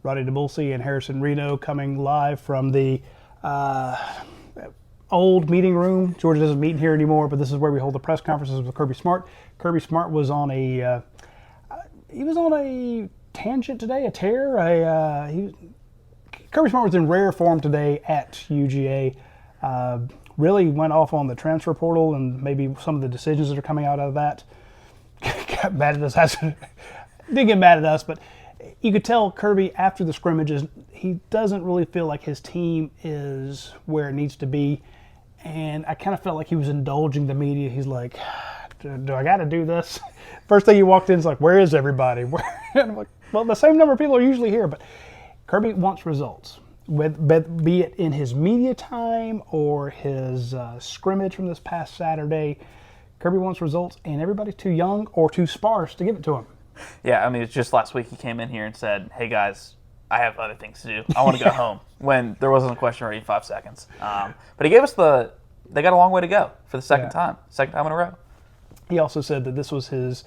Roddy DeBulsey and Harrison Reno coming live from the old meeting room. Georgia doesn't meet in here anymore, but this is where we hold the press conferences with Kirby Smart. Kirby Smart was on a tangent today, a tear. Kirby Smart was in rare form today at UGA. Really went off on the transfer portal and maybe some of the decisions that are coming out of that. Got mad at us. Didn't get mad at us, but you could tell Kirby after the scrimmages, he doesn't really feel like his team is where it needs to be. And I kind of felt like he was indulging the media. He's like, do I got to do this? First thing he walked in is like, where is everybody? And I'm like, well, the same number of people are usually here, but Kirby wants results. Be it in his media time or his scrimmage from this past Saturday, Kirby wants results, and everybody's too young or too sparse to give it to him. Yeah, I mean, it's just last week he came in here and said, hey, guys, I have other things to do. I want to go home, when there wasn't a question ready in 5 seconds. But he gave us they got a long way to go for the second time in a row. He also said that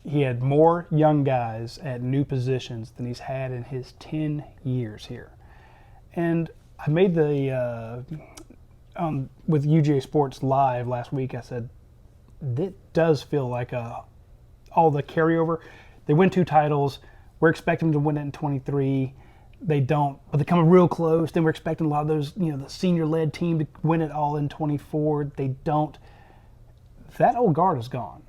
he had more young guys at new positions than he's had in his 10 years here. And I made with UGA Sports Live last week, I said, it does feel like all the carryover. They win 2 titles. We're expecting them to win it in 23. They don't, but they come real close. Then we're expecting a lot of those, the senior-led team to win it all in 24. They don't. That old guard is gone.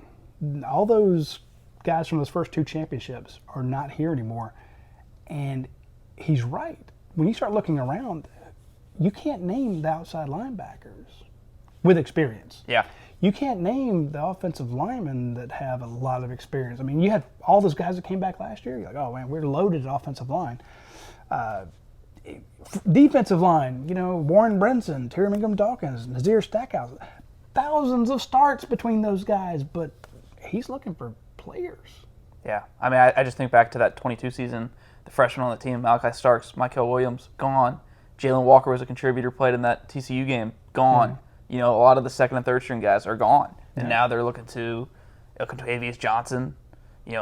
All those guys from those first 2 championships are not here anymore. And he's right. When you start looking around, you can't name the outside linebackers with experience. Yeah. You can't name the offensive linemen that have a lot of experience. I mean, you had all those guys that came back last year. You're like, oh, man, we're loaded at offensive line. Defensive line, Warren Brinson, Terry Mingham Dawkins, Nazir Stackhouse. Thousands of starts between those guys, but he's looking for players. Yeah. I mean, I just think back to that 22 season, the freshman on the team, Malachi Starks, Michael Williams, gone. Jalen Walker was a contributor, played in that TCU game, gone. Mm-hmm. A lot of the second and third string guys are gone. And now they're looking to Contavious Johnson,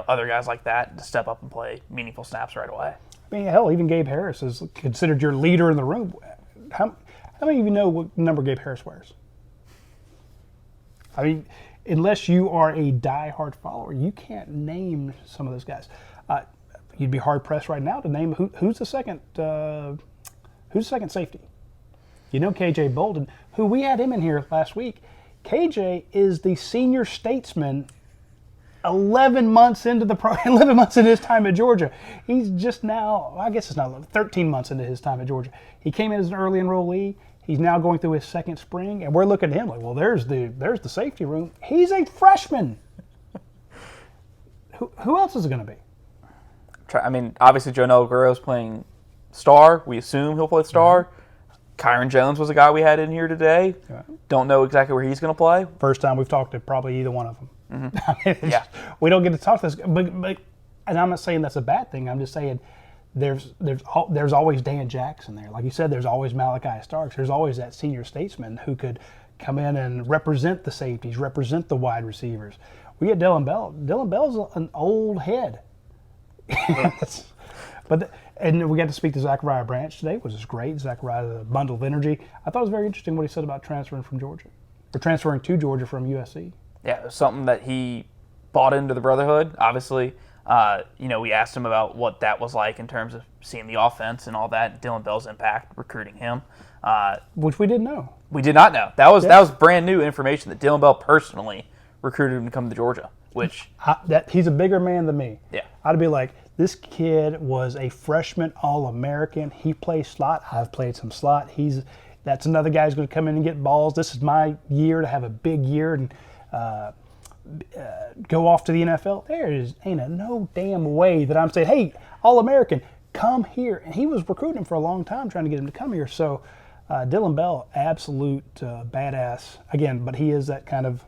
other guys like that to step up and play meaningful snaps right away. I mean, hell, even Gabe Harris is considered your leader in the room. How many of you know what number Gabe Harris wears? I mean, unless you are a diehard follower, you can't name some of those guys. You'd be hard pressed right now to name who's the second safety. KJ Bolden, who we had him in here last week. KJ is the senior statesman 11 months into 11 months into his time at Georgia. He's just now, I guess it's not 13 months into his time at Georgia. He came in as an early enrollee. He's now going through his second spring, and we're looking at him like, well, there's the safety room. He's a freshman. Who else is it going to be? I mean, obviously, Jonell Guerrero's playing star. We assume he'll play star. Mm-hmm. Kyron Jones was a guy we had in here today. Yeah. Don't know exactly where he's going to play. First time we've talked to probably either one of them. Mm-hmm. Yeah. We don't get to talk to this, but and I'm not saying that's a bad thing. I'm just saying there's always Dan Jackson there. Like you said, there's always Malachi Starks. There's always that senior statesman who could come in and represent the safeties, represent the wide receivers. We get Dylan Bell. Dylan Bell's an old head. And we got to speak to Zachariah Branch today, which is great. Zachariah, a bundle of energy. I thought it was very interesting what he said about transferring from Georgia, or transferring to Georgia from USC. Yeah, it was something that he bought into the brotherhood. Obviously, we asked him about what that was like in terms of seeing the offense and all that. Dylan Bell's impact recruiting him, which we didn't know. We did not know. That was brand new information that Dylan Bell personally recruited him to come to Georgia. Which he's a bigger man than me. Yeah, I'd be like, this kid was a freshman All-American. He plays slot. I've played some slot. That's another guy who's going to come in and get balls. This is my year to have a big year and go off to the NFL. Ain't no damn way that I'm saying, hey, All-American, come here. And he was recruiting him for a long time, trying to get him to come here. So Dylan Bell, absolute badass. Again, but he is that kind of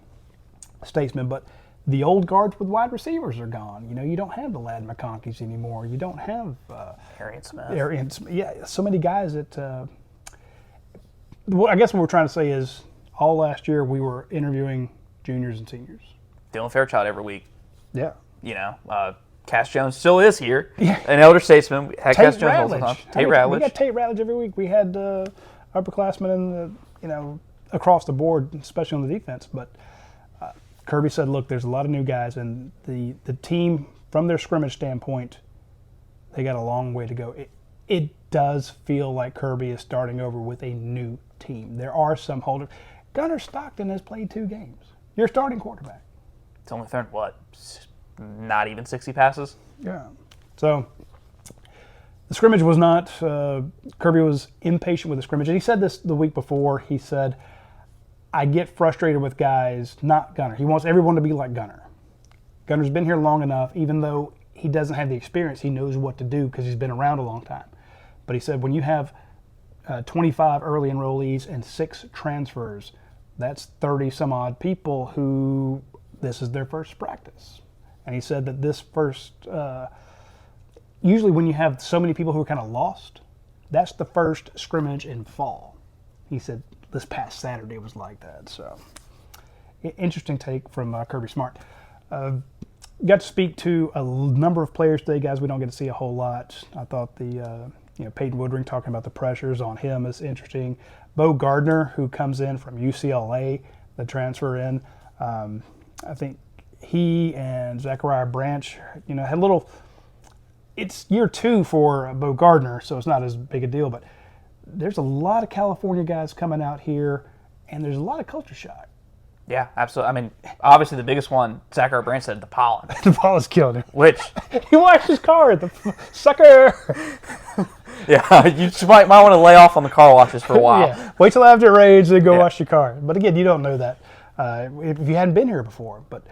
statesman. But the old guards with wide receivers are gone. You don't have the Ladd McConkeys anymore. You don't have Arian Smith. Yeah, so many guys that. I guess what we're trying to say is, all last year we were interviewing juniors and seniors. Dylan Fairchild every week. Yeah. Cass Jones still is here. Yeah. An elder statesman. Had Cass Tate Jones all the Ratledge. time. Tate Ratledge. We got Tate Ratledge every week. We had upperclassmen in the, across the board, especially on the defense. But Kirby said, look, there's a lot of new guys, and the team, from their scrimmage standpoint, they got a long way to go. It does feel like Kirby is starting over with a new team. There are some holders. Gunnar Stockton has played 2 games. Your starting quarterback. It's only thrown, not even 60 passes? Yeah. So the scrimmage was not, Kirby was impatient with the scrimmage. And he said this the week before. He said, I get frustrated with guys, not Gunnar. He wants everyone to be like Gunnar. Gunnar's been here long enough, even though he doesn't have the experience, he knows what to do because he's been around a long time. But he said when you have 25 early enrollees and 6 transfers, that's 30 some odd people who this is their first practice. And he said that this first, usually when you have so many people who are kind of lost, that's the first scrimmage in fall. He said this past Saturday was like that. So interesting take from Kirby Smart. Got to speak to a number of players today, guys. We don't get to see a whole lot. I thought the Peyton Woodring talking about the pressures on him is interesting. Bo Gardner, who comes in from UCLA, the transfer in. I think he and Zachariah Branch, had a little. It's year 2 for Bo Gardner, so it's not as big a deal. But there's a lot of California guys coming out here, and there's a lot of culture shock. Yeah, absolutely. I mean, obviously the biggest one, Zachariah Branch said, the pollen. The pollen's killed him. Which he washed his car. The sucker. Yeah, you might want to lay off on the car washes for a while. Yeah. Wait till after it rains and go wash your car. But again, you don't know that if you hadn't been here before. But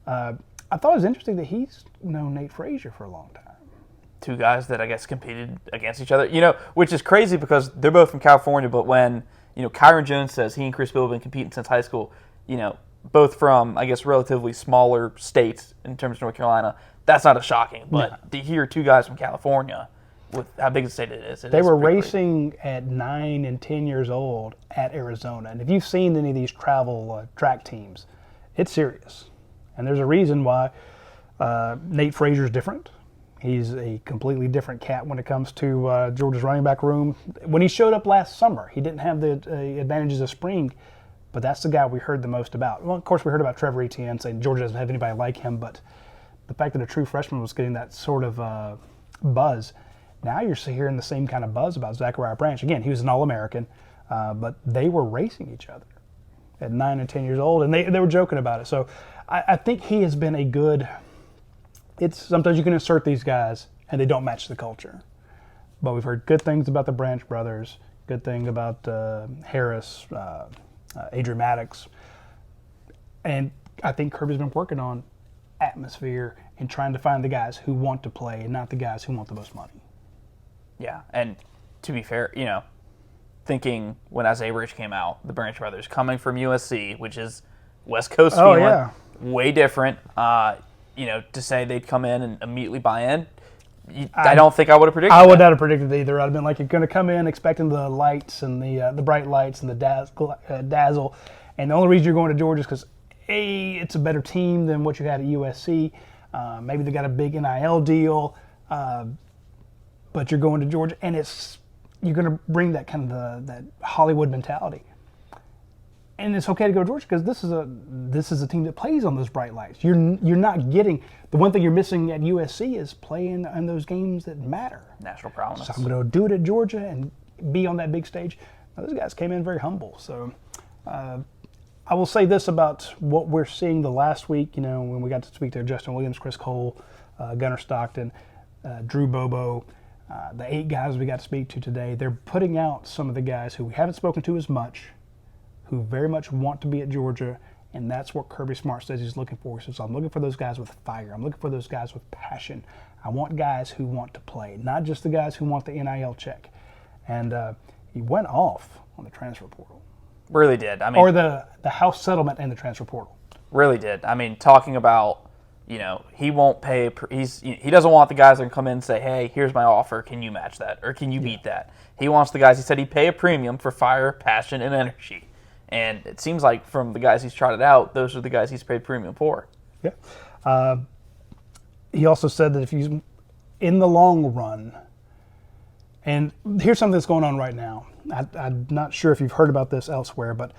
I thought it was interesting that he's known Nate Frazier for a long time. 2 guys that I guess competed against each other, which is crazy because they're both from California. But when Kyron Jones says he and Chris Bill have been competing since high school, both from, I guess, relatively smaller states in terms of North Carolina, that's not as shocking. But to hear 2 guys from California with how big a state it is, they were racing at 9 and 10 years old at Arizona. And if you've seen any of these travel track teams, it's serious. And there's a reason why Nate Frazier's different. He's a completely different cat when it comes to Georgia's running back room. When he showed up last summer, he didn't have the advantages of spring. But that's the guy we heard the most about. Well, of course, we heard about Trevor Etienne saying Georgia doesn't have anybody like him, but the fact that a true freshman was getting that sort of buzz, now you're hearing the same kind of buzz about Zachariah Branch. Again, he was an All-American, but they were racing each other at 9 and 10 years old, and they were joking about it. So I think he has been a good – sometimes you can insert these guys, and they don't match the culture. But we've heard good things about the Branch brothers, good thing about Harris, Adrian Maddox. And I think Kirby's been working on atmosphere and trying to find the guys who want to play and not the guys who want the most money. Yeah, and to be fair, thinking when Isaiah Rich came out, the Branch brothers coming from USC, which is West Coast feeling, way different. To say they'd come in and immediately buy in, I don't think I would have predicted I would not have predicted it either. I'd have been like, you're going to come in expecting the lights and the bright lights and the dazzle. And the only reason you're going to Georgia is because, A, it's a better team than what you had at USC. Maybe they got a big NIL deal. But you're going to Georgia, and you're going to bring that kind of that Hollywood mentality. And it's okay to go to Georgia because this is a team that plays on those bright lights. You're not getting the one thing you're missing at USC is playing in those games that matter. National prominence. So I'm going to do it at Georgia and be on that big stage. Now, those guys came in very humble. So I will say this about what we're seeing the last week. When we got to speak to Justin Williams, Chris Cole, Gunnar Stockton, Drew Bobo, the 8 guys we got to speak to today. They're putting out some of the guys who we haven't spoken to as much, who very much want to be at Georgia, and that's what Kirby Smart says he's looking for. He says, I'm looking for those guys with fire. I'm looking for those guys with passion. I want guys who want to play, not just the guys who want the NIL check. And he went off on the transfer portal. Really did. Or the house settlement and the transfer portal. Really did. Talking about, he won't pay. He doesn't want the guys that can come in and say, hey, here's my offer. Can you match that? Or can you beat that? He wants the guys, he said he'd pay a premium for fire, passion, and energy. And it seems like from the guys he's trotted out, those are the guys he's paid premium for. Yeah. he also said that if you, in the long run, and here's something that's going on right now. I'm not sure if you've heard about this elsewhere, but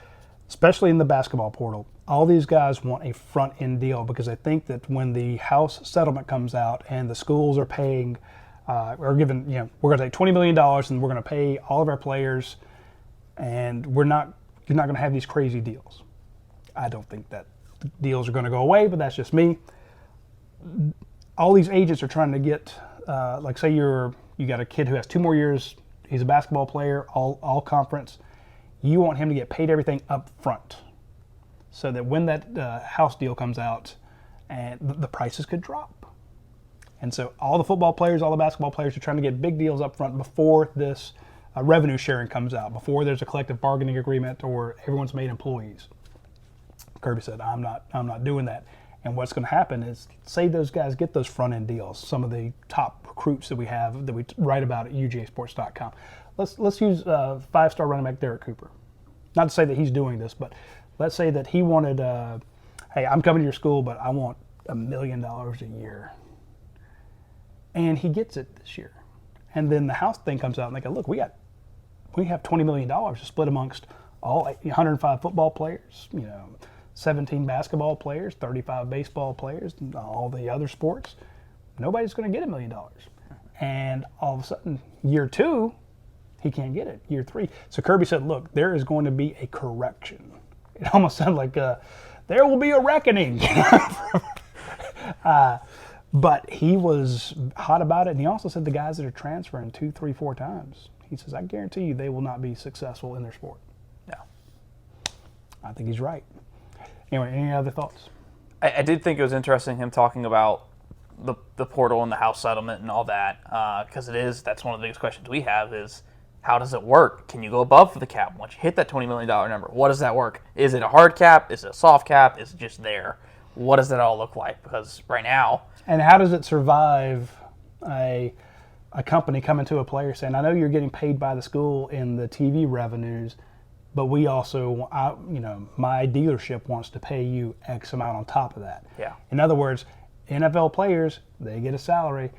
especially in the basketball portal, all these guys want a front-end deal because they think that when the House settlement comes out and the schools are paying, or given, we're going to take $20 million and we're going to pay all of our players, and you're not going to have these crazy deals. I don't think that deals are going to go away, but that's just me. All these agents are trying to get, like say you got a kid who has 2 more years, he's a basketball player, all conference. You want him to get paid everything up front so that when that house deal comes out, and the prices could drop. And so all the football players, all the basketball players are trying to get big deals up front before this revenue sharing comes out, before there's a collective bargaining agreement or everyone's made employees. Kirby said, I'm not doing that. And what's going to happen is, say those guys get those front-end deals, some of the top recruits that we have that we write about at UGAsports.com. Let's use 5-star running back Derek Cooper. Not to say that he's doing this, but let's say that he wanted, hey, I'm coming to your school, but I want $1 million a year. And he gets it this year. And then the house thing comes out and they go, look, we have $20 million to split amongst all 105 football players, 17 basketball players, 35 baseball players, and all the other sports. Nobody's going to get $1 million. And all of a sudden, year 2, he can't get it. Year 3. So Kirby said, look, there is going to be a correction. It almost sounded like there will be a reckoning. But he was hot about it. And he also said the guys that are transferring 2, 3, 4 times, he says, I guarantee you they will not be successful in their sport. Yeah. I think he's right. Anyway, any other thoughts? I did think it was interesting him talking about the portal and the house settlement and all that, because that's one of the biggest questions we have is, how does it work? Can you go above the cap once you hit that $20 million number? What does that work? Is it a hard cap? Is it a soft cap? Is it just there? What does that all look like? Because right now... And how does it survive a company coming to a player saying, I know you're getting paid by the school in the TV revenues, but we also, my dealership wants to pay you X amount on top of that. Yeah. In other words, NFL players, they get a salary.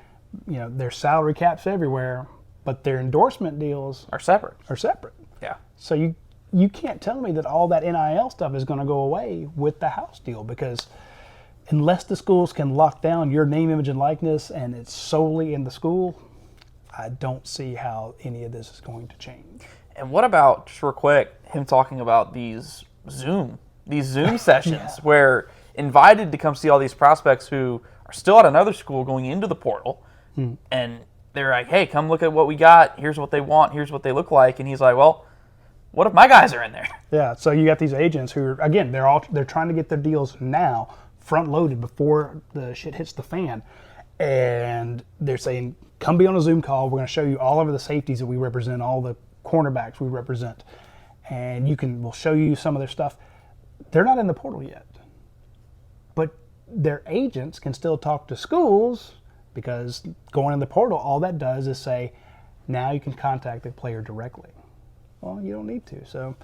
There's salary caps everywhere, but their endorsement deals are separate. Yeah. So you can't tell me that all that NIL stuff is going to go away with the house deal, because unless the schools can lock down your name, image, and likeness and it's solely in the school, I don't see how any of this is going to change. And what about, just real quick, him talking about these Zoom sessions where invited to come see all these prospects who are still at another school going into the portal, and they're like, hey, come look at what we got. Here's what they want. Here's what they look like. And he's like, well, what if my guys are in there? Yeah, so you got these agents who are, again, they're trying to get their deals now front-loaded before the shit hits the fan. And they're saying, come be on a Zoom call. We're going to show you all of the safeties that we represent, all the cornerbacks we represent. And we'll show you some of their stuff. They're not in the portal yet. But their agents can still talk to schools, because going in the portal, all that does is say, now you can contact the player directly. Well, you don't need to. So,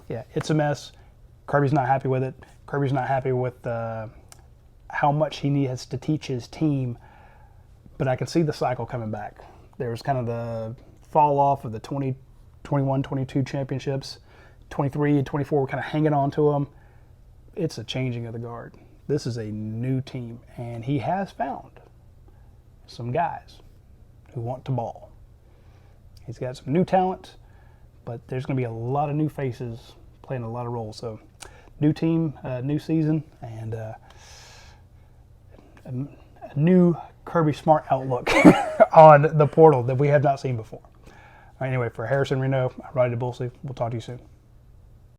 it's a mess. Kirby's not happy with it. Kirby's not happy with how much he needs to teach his team. But I can see the cycle coming back. There was kind of the fall off of the 2021, 22 championships. 23 and 24 were kind of hanging on to them. It's a changing of the guard. This is a new team, and he has found some guys who want to ball. He's got some new talent, but there's going to be a lot of new faces playing a lot of roles. So, new team, new season, and a new Kirby Smart outlook on the portal that we have not seen before. All right, anyway, for Harrison Reno, I'm Roddy DeBulsey. We'll talk to you soon.